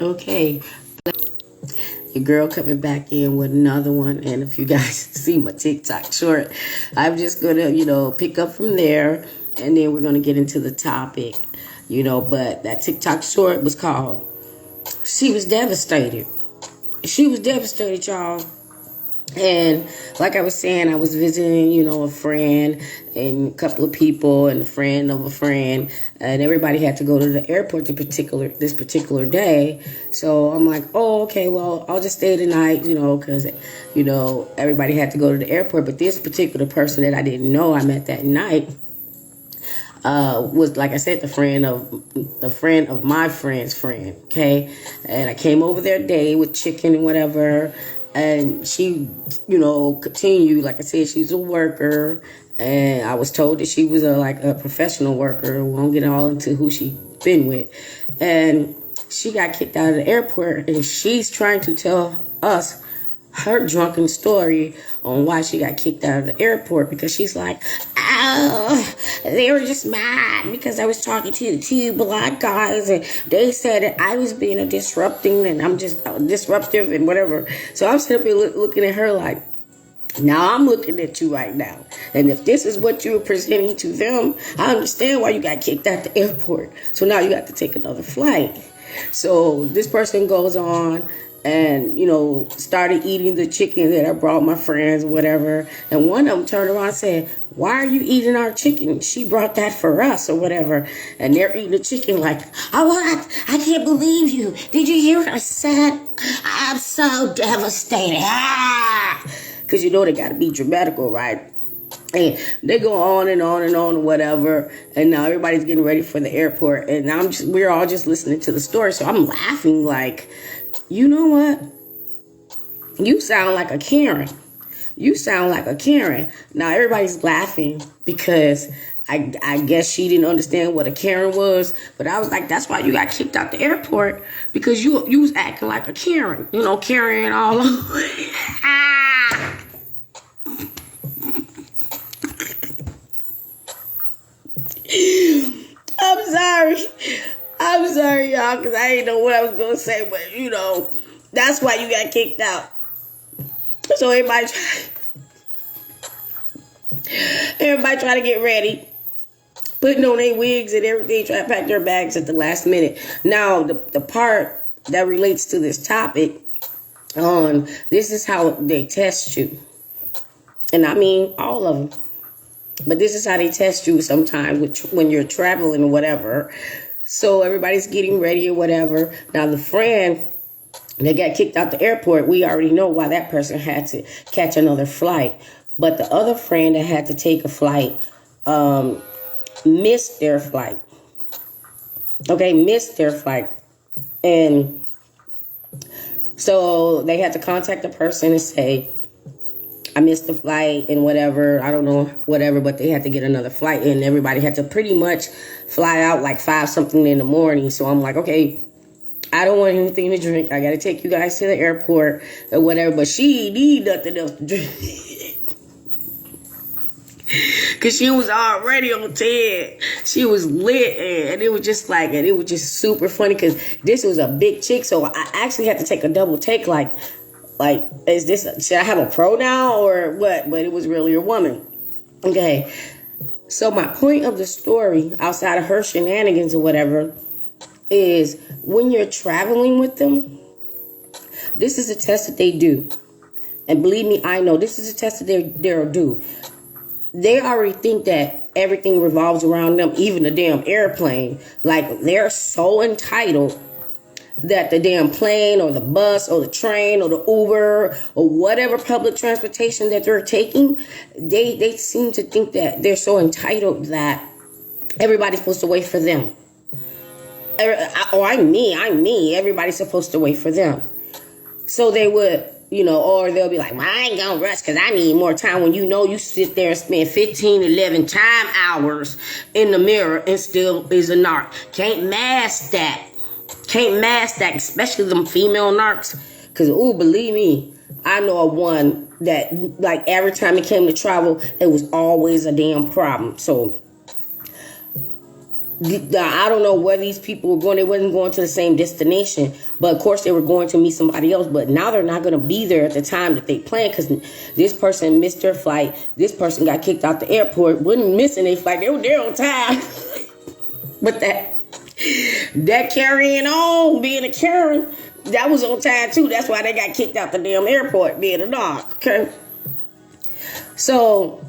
Okay, your girl coming back in with another one. And if you guys see my TikTok short, I'm just gonna, pick up from there, and then we're gonna get into the topic, But that TikTok short was called "She Was Devastated." She was devastated, y'all. And like I was saying, I was visiting, a friend and a couple of people and a friend of a friend, and everybody had to go to the airport this particular day. So I'm like, oh, okay, well, I'll just stay the night, because, everybody had to go to the airport. But this particular person that I didn't know I met that night was, like I said, the friend of my friend's friend. Okay, and I came over their day with chicken and whatever, and she, continued. Like I said, she's a worker, and I was told that she was a professional worker. We won't get all into who she been with, and she got kicked out of the airport, and she's trying to tell us her drunken story on why she got kicked out of the airport, because she's like, oh, they were just mad because I was talking to the two black guys and they said that I was being a disrupting and I'm just disruptive and whatever. So I'm sitting up here looking at her like, now I'm looking at you right now. And if this is what you were presenting to them, I understand why you got kicked out the airport. So now you got to take another flight. So this person goes on and, started eating the chicken that I brought my friends, whatever. And one of them turned around and said, why are you eating our chicken? She brought that for us or whatever. And they're eating the chicken like, oh, what? I can't believe you. Did you hear what I said? I'm so devastated. Because they got to be dramatical, right? And they go on and on and on and whatever. And now everybody's getting ready for the airport. And we're all just listening to the story. So I'm laughing like, you know what? You sound like a Karen. You sound like a Karen. Now everybody's laughing because I guess she didn't understand what a Karen was. But I was like, that's why you got kicked out the airport, because you was acting like a Karen. Carrying all over. I'm sorry, y'all, because I didn't know what I was going to say, but, that's why you got kicked out. So everybody try to get ready, putting on their wigs and everything, try to pack their bags at the last minute. Now, the part that relates to this topic, this is how they test you. And I mean, all of them. But this is how they test you sometimes when you're traveling or whatever. So everybody's getting ready or whatever. Now, the friend that got kicked out the airport, we already know why that person had to catch another flight. But the other friend that had to take a flight missed their flight. Okay, missed their flight. And so they had to contact the person and say, I missed the flight and whatever. I don't know, whatever, but they had to get another flight. And everybody had to pretty much fly out like 5-something in the morning. So I'm like, okay, I don't want anything to drink. I got to take you guys to the airport or whatever. But she need nothing else to drink. Because she was already on 10. She was lit. And it was just super funny because this was a big chick. So I actually had to take a double take should I have a pronoun or what? But it was really a woman. Okay. So my point of the story, outside of her shenanigans or whatever, is when you're traveling with them, this is a test that they do. And believe me, I know this is a test that they'll do. They already think that everything revolves around them, even the damn airplane. Like, they're so entitled that the damn plane or the bus or the train or the Uber or whatever public transportation that they're taking, they seem to think that they're so entitled that everybody's supposed to wait for them. Or I'm me. Everybody's supposed to wait for them. So they would, or they'll be like, well, I ain't gonna rush because I need more time, when you sit there and spend 15, 11 time hours in the mirror and still is a narc. Can't mask that. Especially them female narcs. Because, believe me, I know of one that, like, every time it came to travel, it was always a damn problem. So I don't know where these people were going. They wasn't going to the same destination, but of course they were going to meet somebody else. But now they're not going to be there at the time that they planned because this person missed their flight. This person got kicked out the airport. Wasn't missing their flight. They were there on time. But that carrying on, being a Karen, that was on time too. That's why they got kicked out the damn airport, being a dog. Okay, so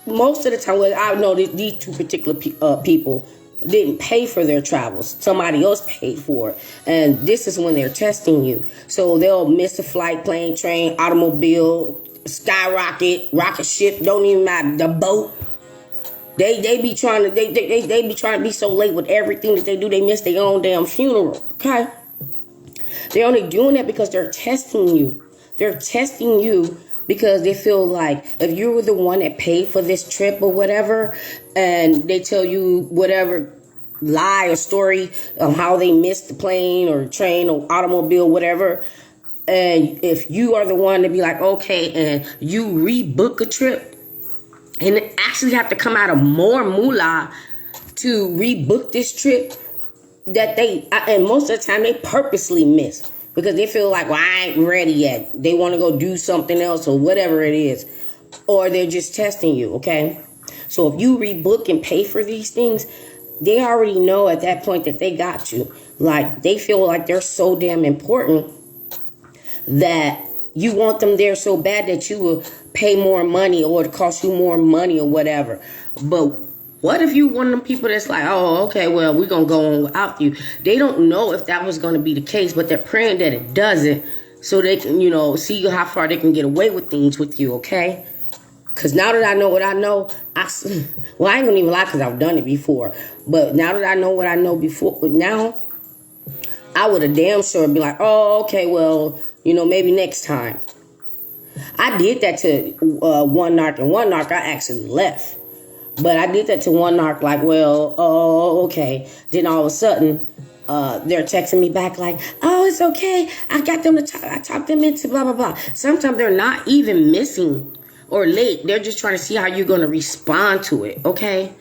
most of the time, well, I know these two particular people didn't pay for their travels. Somebody else paid for it. And this is when they're testing you. So they'll miss a flight, plane, train, automobile, skyrocket, rocket ship, don't even matter, the boat. They be trying to they be trying to be so late with everything that they do, they miss their own damn funeral. Okay? They're only doing that because they're testing you. They're testing you because they feel like if you were the one that paid for this trip or whatever, and they tell you whatever lie or story of how they missed the plane or train or automobile, whatever, and if you are the one to be like, okay, and you rebook a trip and actually have to come out of more moolah to rebook this trip that and most of the time they purposely miss. Because they feel like, well, I ain't ready yet. They want to go do something else or whatever it is. Or they're just testing you, okay? So if you rebook and pay for these things, they already know at that point that they got you. Like, they feel like they're so damn important that you want them there so bad that you will pay more money or it cost you more money or whatever. But what if you one of them people that's like, oh, okay, well, we're going to go on without you. They don't know if that was going to be the case, but they're praying that it doesn't so they can, see how far they can get away with things with you, okay? Because now that I know what I know, I ain't going to even lie because I've done it before. But now that I know what I know before, now, I would have damn sure be like, oh, okay, well, maybe next time. I did that to one narc, and one narc I actually left. But I did that to one narc like, well, oh, okay. Then all of a sudden, they're texting me back like, oh, it's okay. I got them I talked them into blah, blah, blah. Sometimes they're not even missing or late. They're just trying to see how you're going to respond to it, okay?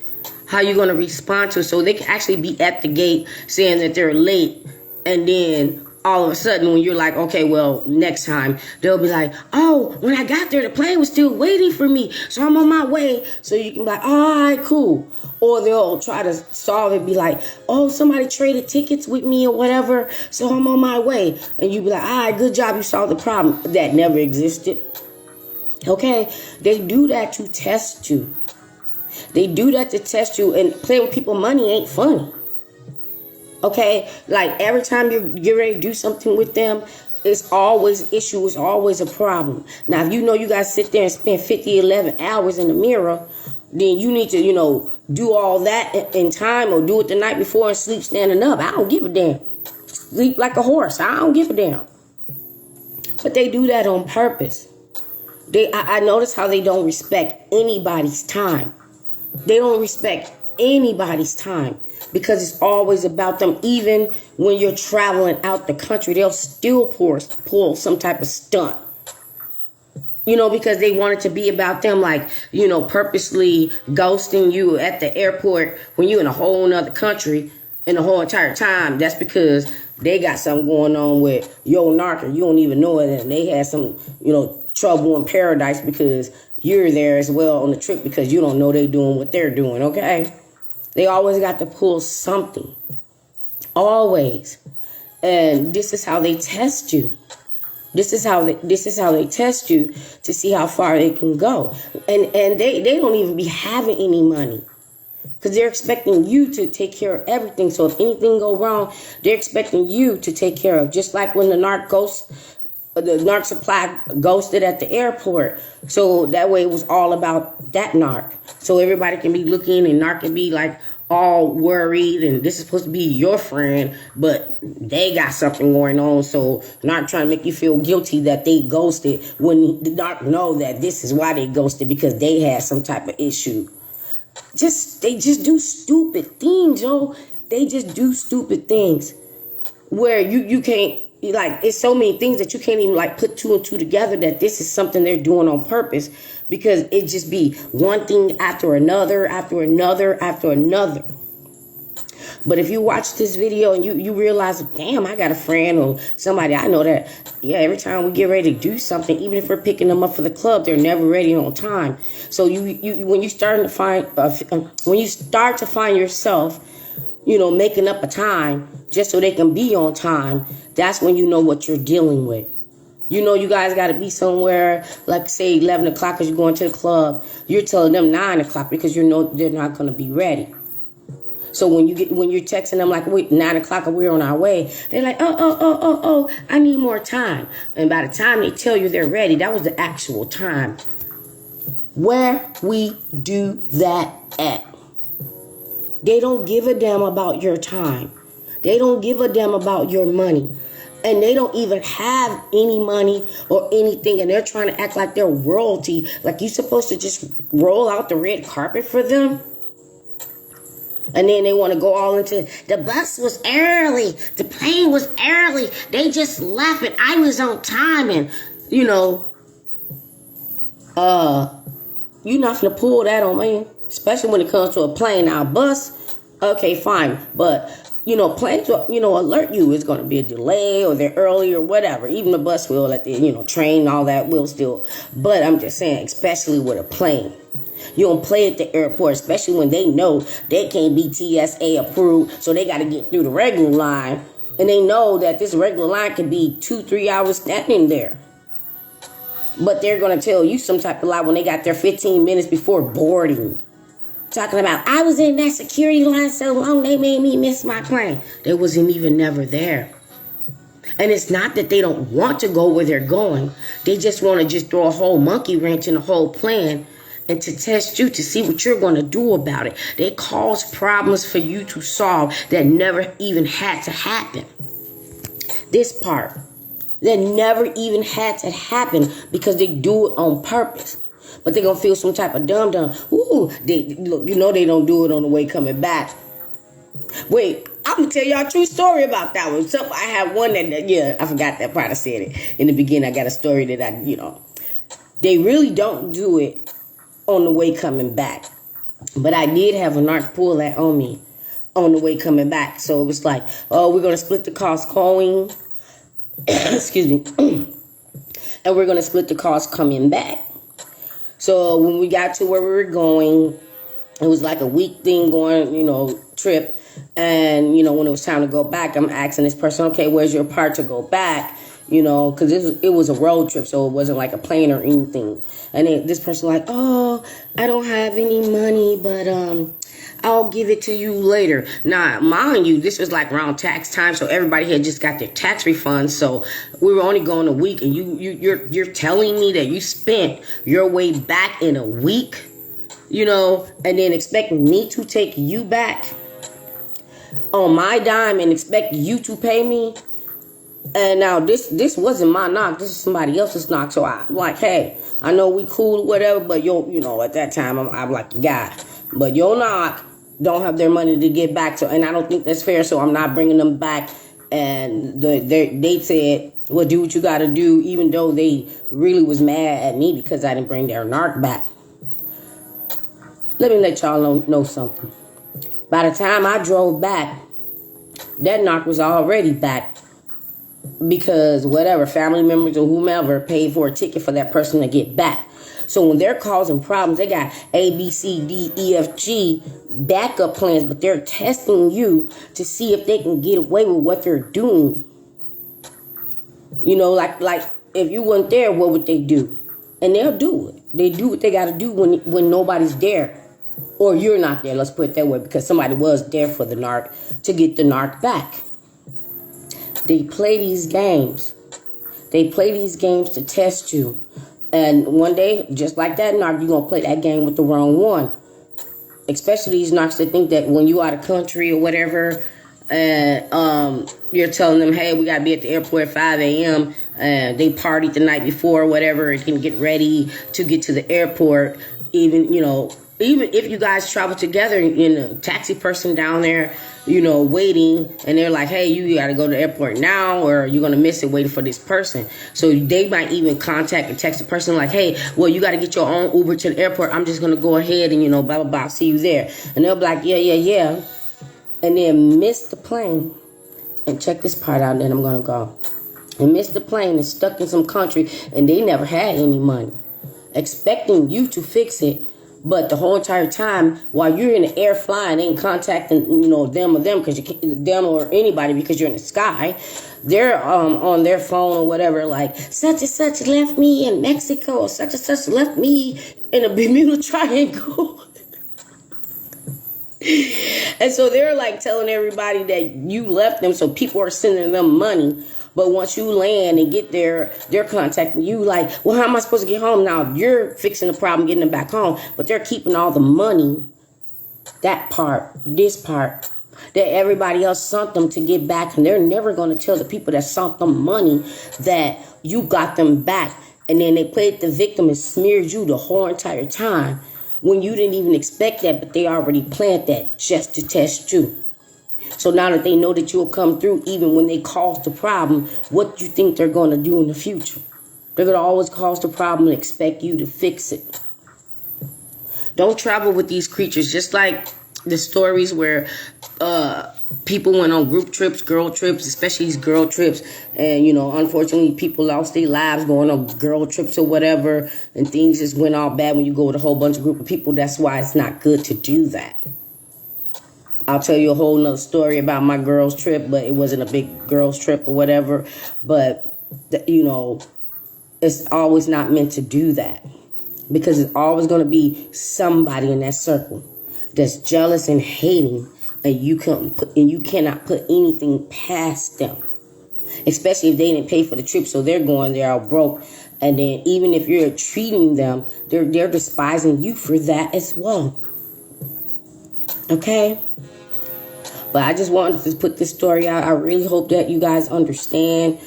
How you're going to respond to it. So they can actually be at the gate saying that they're late. And then all of a sudden, when you're like, okay, well, next time, they'll be like, oh, when I got there, the plane was still waiting for me. So I'm on my way. So you can be like, all right, cool. Or they'll try to solve it, be like, oh, somebody traded tickets with me or whatever. So I'm on my way. And you be like, all right, good job. You solved the problem. That never existed. Okay? They do that to test you. They do that to test you. And playing with people's money ain't funny. Okay, like every time you get ready to do something with them, it's always an issue. It's always a problem. Now, if you know you got to sit there and spend 11 hours in the mirror, then you need to, do all that in time or do it the night before and sleep standing up. I don't give a damn. Sleep like a horse. I don't give a damn. But they do that on purpose. I notice how they don't respect anybody's time. They don't respect anybody's time. Because it's always about them. Even when you're traveling out the country, they'll still pull some type of stunt. Because they want it to be about them, like, purposely ghosting you at the airport when you're in a whole nother country and the whole entire time. That's because they got something going on with your narc and you don't even know it. And they had some, trouble in paradise because you're there as well on the trip because you don't know they doing what they're doing, okay? They always got to pull something. Always. And this is how they test you. This is how they test you to see how far they can go. And they don't even be having any money. Because they're expecting you to take care of everything. So if anything go wrong, they're expecting you to take care of. Just like when the narc supply ghosted at the airport. So that way it was all about that narc. So everybody can be looking and narc can be like all worried and this is supposed to be your friend, but they got something going on. So narc trying to make you feel guilty that they ghosted when the narc know that this is why they ghosted because they had some type of issue. They just do stupid things, yo. They just do stupid things where you can't. Like, it's so many things that you can't even like put two and two together that this is something they're doing on purpose because it just be one thing after another, after another, after another. But if you watch this video and you realize, damn, I got a friend or somebody I know that, yeah, every time we get ready to do something, even if we're picking them up for the club, they're never ready on time. So when you start to find yourself, making up a time just so they can be on time, that's when you know what you're dealing with. You guys got to be somewhere, like say 11 o'clock because you're going to the club. You're telling them 9 o'clock because they're not going to be ready. So when you're texting them like, wait, 9 o'clock and we're on our way, they're like, oh, I need more time. And by the time they tell you they're ready, that was the actual time. Where we do that at? They don't give a damn about your time. They don't give a damn about your money. And they don't even have any money or anything. And they're trying to act like they're royalty. Like you're supposed to just roll out the red carpet for them. And then they want to go all into, the bus was early. The plane was early. They just left it. I was on time. And, you're not going to pull that on me. Especially when it comes to a plane. Now, a bus, okay, fine. But, planes will, alert you. It's going to be a delay or they're early or whatever. Even the bus will, at the, train, all that will still. But I'm just saying, especially with a plane. You don't play at the airport, especially when they know they can't be TSA approved. So they got to get through the regular line. And they know that this regular line can be 2-3 hours standing there. But they're going to tell you some type of lie when they got there 15 minutes before boarding. Talking about, I was in that security line so long, they made me miss my plane. They wasn't even never there. And it's not that they don't want to go where they're going. They just want to just throw a whole monkey wrench in the whole plan and to test you to see what you're going to do about it. They cause problems for you to solve that never even had to happen. This part, that never even had to happen because they do it on purpose. But they're going to feel some type of dum-dum. Ooh, they don't do it on the way coming back. Wait, I'm going to tell y'all a true story about that one. So I have one that, I forgot that part. I said it in the beginning. I got a story that they really don't do it on the way coming back. But I did have a narc pull that on me on the way coming back. So it was like, oh, we're going to split the cost going. Excuse me. And we're going to split the cost coming back. So when we got to where we were going, it was like a week thing going, trip. And, when it was time to go back, I'm asking this person, okay, where's your part to go back? Because it was a road trip, so it wasn't like a plane or anything. And then this person like, oh, I don't have any money, but I'll give it to you later. Now, mind you, this was like around tax time, so everybody had just got their tax refunds. So we were only going a week, and you're telling me that you spent your way back in a week, and then expecting me to take you back on my dime and expect you to pay me. And now this wasn't my knock. This is somebody else's knock. So I'm like, hey, I know we cool or whatever, but at that time I'm like a guy. But your knock don't have their money to get back to, and I don't think that's fair. So I'm not bringing them back. And they said, well, do what you got to do, even though they really was mad at me because I didn't bring their narc back. Let me let y'all know something. By the time I drove back, that narc was already back. Because whatever, family members or whomever paid for a ticket for that person to get back. So when they're causing problems, they got A, B, C, D, E, F, G backup plans, but they're testing you to see if they can get away with what they're doing. Like if you weren't there, what would they do? And they'll do it. They do what they got to do when nobody's there. Or you're not there, let's put it that way, because somebody was there for the narc to get the narc back. They play these games. They play these games to test you. And one day, just like that narc, you're going to play that game with the wrong one. Especially these narcs that think that when you out of country or whatever, and you're telling them, hey, we got to be at the airport at 5 a.m. And they partied the night before or whatever and can get ready to get to the airport. Even if you guys travel together, a taxi person down there, waiting, and they're like, hey, you got to go to the airport now, or you're going to miss it waiting for this person. So they might even contact and text the person like, hey, well, you got to get your own Uber to the airport. I'm just going to go ahead and, blah, blah, blah, see you there. And they'll be like, yeah. and then missed the plane. And check this part out, and then I'm going to go. And missed the plane and stuck in some country, and they never had any money. Expecting you to fix it, but the whole entire time while you're in the air flying, ain't contacting them because them or anybody because you're in the sky. They're on their phone or whatever, like such and such left me in Mexico, or such and such left me in a Bermuda Triangle. And so they're like telling everybody that you left them, so people are sending them money. But once you land and get there, they're contacting you like, well, how am I supposed to get home? Now you're fixing the problem, getting them back home, but they're keeping all the money, that part, this part, that everybody else sent them to get back. And they're never going to tell the people that sent them money that you got them back. And then they played the victim and smeared you the whole entire time when you didn't even expect that, but they already planned that just to test you. So now that they know that you'll come through, even when they cause the problem, what do you think they're going to do in the future? They're going to always cause the problem and expect you to fix it. Don't travel with these creatures. Just like the stories where people went on group trips, girl trips, especially these girl trips. And, unfortunately, people lost their lives going on girl trips or whatever. And things just went all bad when you go with a whole bunch of group of people. That's why it's not good to do that. I'll tell you a whole nother story about my girls' trip, but it wasn't a big girls' trip or whatever. But, it's always not meant to do that. Because it's always going to be somebody in that circle that's jealous and hating, and you cannot put anything past them. Especially if they didn't pay for the trip, so they're going there all broke. And then even if you're treating them, they're despising you for that as well. Okay? But I just wanted to put this story out. I really hope that you guys understand,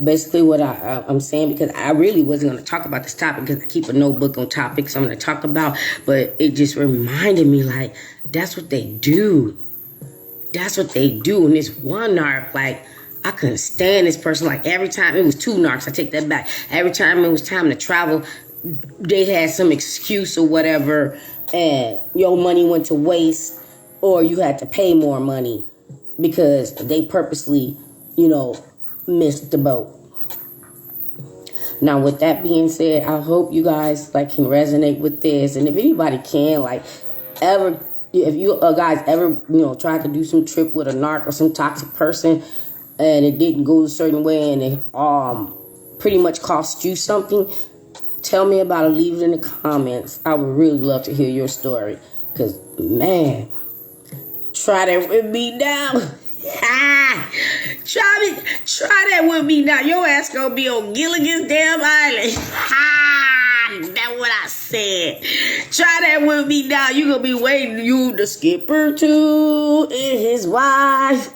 basically what I'm saying, because I really wasn't going to talk about this topic because I keep a notebook on topics I'm going to talk about. But it just reminded me, like, that's what they do. That's what they do. And this one narc, like, I couldn't stand this person. Like, every time, it was two narcs, I take that back. Every time it was time to travel, they had some excuse or whatever, and your money went to waste. Or you had to pay more money because they purposely, missed the boat. Now, with that being said, I hope you guys can resonate with this. And if anybody can, if you guys ever, tried to do some trip with a narc or some toxic person and it didn't go a certain way and it pretty much cost you something, tell me about it. Leave it in the comments. I would really love to hear your story. Because, man, try that with me now. Try that with me now. Your ass gonna be on Gilligan's damn island. That's what I said. Try that with me now. You gonna be waiting. You the skipper too and his wife.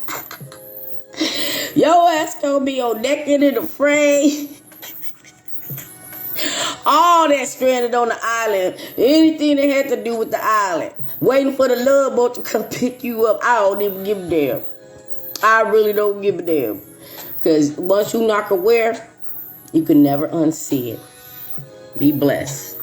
Your ass gonna be on Naked and Afraid. All that stranded on the island. Anything that had to do with the island. Waiting for the love boat to come pick you up. I don't even give a damn. I really don't give a damn. Because once you knock aware, you can never unsee it. Be blessed.